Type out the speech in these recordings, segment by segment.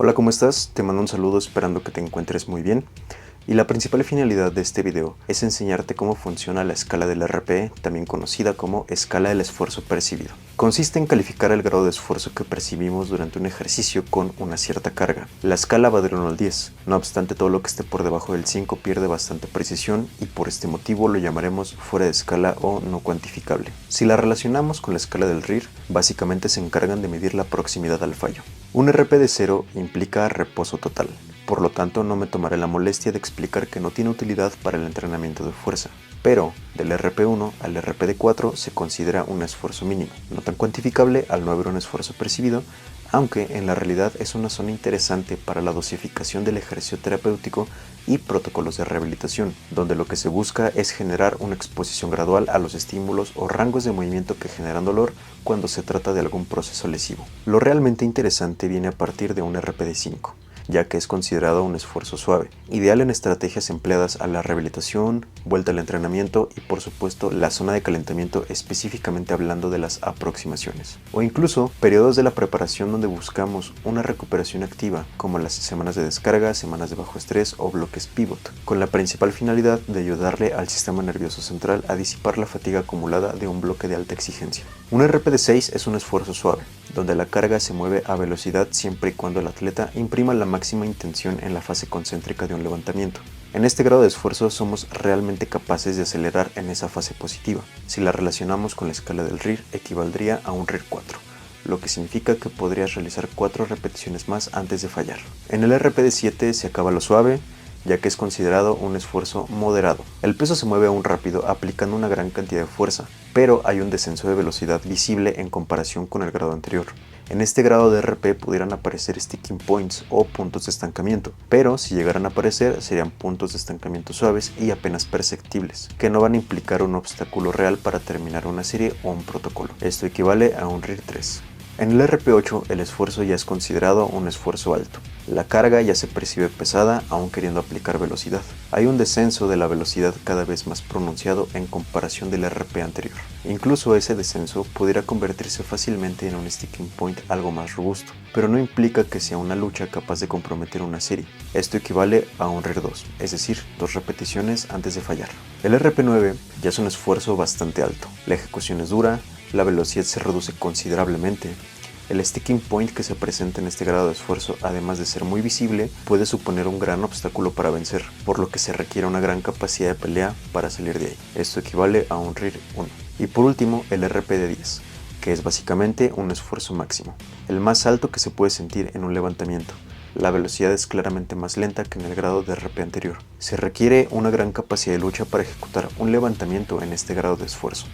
Hola, ¿cómo estás? Te mando un saludo esperando que te encuentres muy bien. Y la principal finalidad de este video es enseñarte cómo funciona la escala del RPE, también conocida como escala del esfuerzo percibido. Consiste en calificar el grado de esfuerzo que percibimos durante un ejercicio con una cierta carga. La escala va del 1 al 10, no obstante todo lo que esté por debajo del 5 pierde bastante precisión y por este motivo lo llamaremos fuera de escala o no cuantificable. Si la relacionamos con la escala del RIR, básicamente se encargan de medir la proximidad al fallo. Un RP de 0 implica reposo total. Por lo tanto, no me tomaré la molestia de explicar que no tiene utilidad para el entrenamiento de fuerza. Pero, del RP1 al RPD4 se considera un esfuerzo mínimo, no tan cuantificable al no haber un esfuerzo percibido, aunque en la realidad es una zona interesante para la dosificación del ejercicio terapéutico y protocolos de rehabilitación, donde lo que se busca es generar una exposición gradual a los estímulos o rangos de movimiento que generan dolor cuando se trata de algún proceso lesivo. Lo realmente interesante viene a partir de un RPD5, ya que es considerado un esfuerzo suave, ideal en estrategias empleadas a la rehabilitación, vuelta al entrenamiento y por supuesto la zona de calentamiento, específicamente hablando de las aproximaciones, o incluso periodos de la preparación donde buscamos una recuperación activa como las semanas de descarga, semanas de bajo estrés o bloques pivot, con la principal finalidad de ayudarle al sistema nervioso central a disipar la fatiga acumulada de un bloque de alta exigencia. Un RPD6 es un esfuerzo suave, donde la carga se mueve a velocidad siempre y cuando el atleta imprima la máxima intención en la fase concéntrica de un levantamiento. En este grado de esfuerzo somos realmente capaces de acelerar en esa fase positiva. Si la relacionamos con la escala del RIR, equivaldría a un RIR 4, lo que significa que podrías realizar 4 repeticiones más antes de fallar. En el RPD7 se acaba lo suave, ya que es considerado un esfuerzo moderado. El peso se mueve aún rápido aplicando una gran cantidad de fuerza, pero hay un descenso de velocidad visible en comparación con el grado anterior. En este grado de RP pudieran aparecer sticking points o puntos de estancamiento, pero si llegaran a aparecer serían puntos de estancamiento suaves y apenas perceptibles, que no van a implicar un obstáculo real para terminar una serie o un protocolo. Esto equivale a un RIR 3. En el RP8 el esfuerzo ya es considerado un esfuerzo alto. La carga ya se percibe pesada aún queriendo aplicar velocidad. Hay un descenso de la velocidad cada vez más pronunciado en comparación del RP anterior. Incluso ese descenso pudiera convertirse fácilmente en un sticking point algo más robusto, pero no implica que sea una lucha capaz de comprometer una serie. Esto equivale a un RIR 2, es decir, 2 repeticiones antes de fallar. El RP9 ya es un esfuerzo bastante alto. La ejecución es dura, la velocidad se reduce considerablemente. El sticking point que se presenta en este grado de esfuerzo, además de ser muy visible, puede suponer un gran obstáculo para vencer, por lo que se requiere una gran capacidad de pelea para salir de ahí. Esto equivale a un RIR 1. Y por último, el RPD10, que es básicamente un esfuerzo máximo, el más alto que se puede sentir en un levantamiento. La velocidad es claramente más lenta que en el grado de RP anterior. Se requiere una gran capacidad de lucha para ejecutar un levantamiento en este grado de esfuerzo,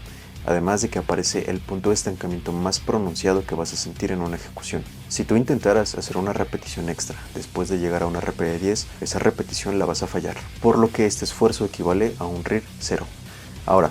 además de que aparece el punto de estancamiento más pronunciado que vas a sentir en una ejecución. Si tú intentaras hacer una repetición extra después de llegar a una RP de 10, esa repetición la vas a fallar, por lo que este esfuerzo equivale a un RIR 0. Ahora,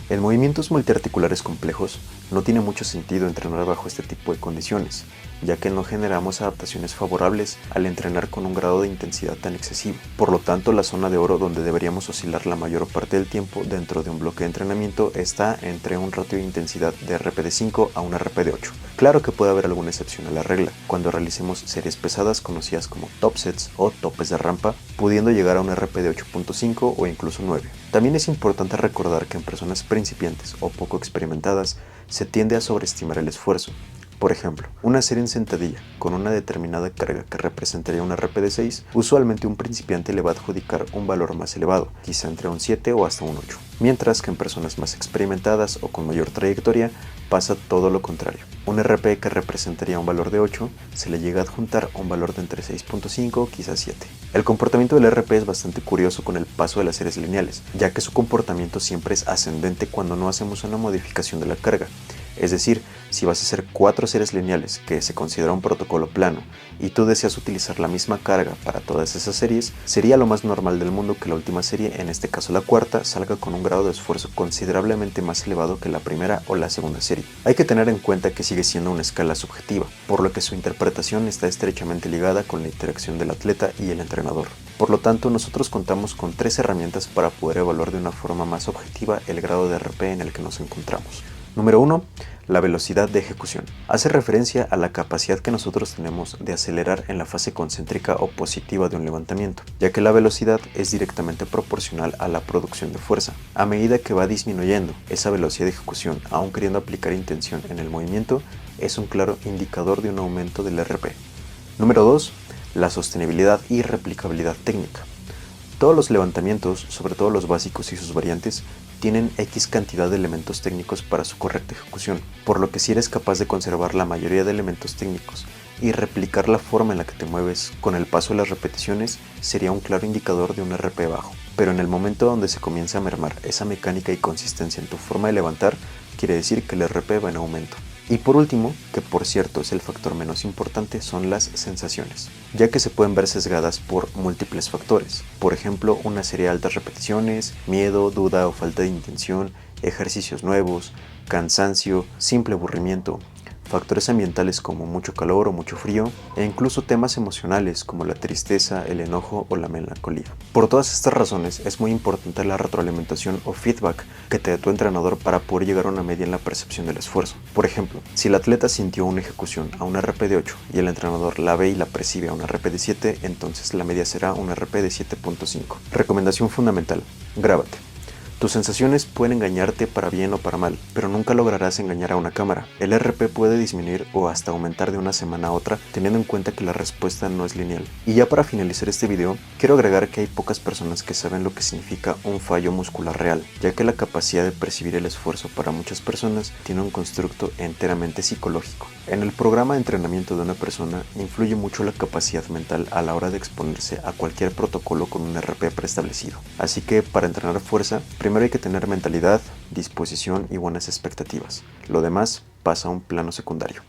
en movimientos multiarticulares complejos, no tiene mucho sentido entrenar bajo este tipo de condiciones, ya que no generamos adaptaciones favorables al entrenar con un grado de intensidad tan excesivo. Por lo tanto, la zona de oro donde deberíamos oscilar la mayor parte del tiempo dentro de un bloque de entrenamiento está entre un ratio de intensidad de RPD5 a un RPD8. Claro que puede haber alguna excepción a la regla, cuando realicemos series pesadas conocidas como top sets o topes de rampa, pudiendo llegar a un RPD 8.5 o incluso 9. También es importante recordar que en personas principiantes o poco experimentadas se tiende a sobreestimar el esfuerzo. Por ejemplo, una serie en sentadilla con una determinada carga que representaría un RPD6, usualmente un principiante le va a adjudicar un valor más elevado, quizá entre un 7 o hasta un 8, mientras que en personas más experimentadas o con mayor trayectoria pasa todo lo contrario. Un RP que representaría un valor de 8 se le llega a adjuntar un valor de entre 6.5 quizás 7. El comportamiento del RP es bastante curioso con el paso de las series lineales, ya que su comportamiento siempre es ascendente cuando no hacemos una modificación de la carga. Es decir, si vas a hacer 4 series lineales, que se considera un protocolo plano, y tú deseas utilizar la misma carga para todas esas series, sería lo más normal del mundo que la última serie, en este caso la cuarta, salga con un grado de esfuerzo considerablemente más elevado que la primera o la segunda serie. Hay que tener en cuenta que sigue siendo una escala subjetiva, por lo que su interpretación está estrechamente ligada con la interacción del atleta y el entrenador. Por lo tanto, nosotros contamos con 3 herramientas para poder evaluar de una forma más objetiva el grado de RP en el que nos encontramos. Número 1. La velocidad de ejecución. Hace referencia a la capacidad que nosotros tenemos de acelerar en la fase concéntrica o positiva de un levantamiento, ya que la velocidad es directamente proporcional a la producción de fuerza. A medida que va disminuyendo esa velocidad de ejecución, aún queriendo aplicar intención en el movimiento, es un claro indicador de un aumento del RP. Número 2. La sostenibilidad y replicabilidad técnica. Todos los levantamientos, sobre todo los básicos y sus variantes, tienen X cantidad de elementos técnicos para su correcta ejecución, por lo que si eres capaz de conservar la mayoría de elementos técnicos y replicar la forma en la que te mueves con el paso de las repeticiones, sería un claro indicador de un RP bajo. Pero en el momento donde se comienza a mermar esa mecánica y consistencia en tu forma de levantar, quiere decir que el RP va en aumento. Y por último, que por cierto es el factor menos importante, son las sensaciones, ya que se pueden ver sesgadas por múltiples factores. Por ejemplo, una serie de altas repeticiones, miedo, duda o falta de intención, ejercicios nuevos, cansancio, simple aburrimiento, factores ambientales como mucho calor o mucho frío, e incluso temas emocionales como la tristeza, el enojo o la melancolía. Por todas estas razones es muy importante la retroalimentación o feedback que te dé tu entrenador para poder llegar a una media en la percepción del esfuerzo. Por ejemplo, si el atleta sintió una ejecución a un RP de 8 y el entrenador la ve y la percibe a un RP de 7, entonces la media será un RP de 7.5. Recomendación fundamental: grábate. Tus sensaciones pueden engañarte para bien o para mal, pero nunca lograrás engañar a una cámara. El RP puede disminuir o hasta aumentar de una semana a otra, teniendo en cuenta que la respuesta no es lineal. Y ya para finalizar este video, quiero agregar que hay pocas personas que saben lo que significa un fallo muscular real, ya que la capacidad de percibir el esfuerzo para muchas personas tiene un constructo enteramente psicológico. En el programa de entrenamiento de una persona influye mucho la capacidad mental a la hora de exponerse a cualquier protocolo con un RP preestablecido. Así que para entrenar fuerza, primero hay que tener mentalidad, disposición y buenas expectativas. Lo demás pasa a un plano secundario.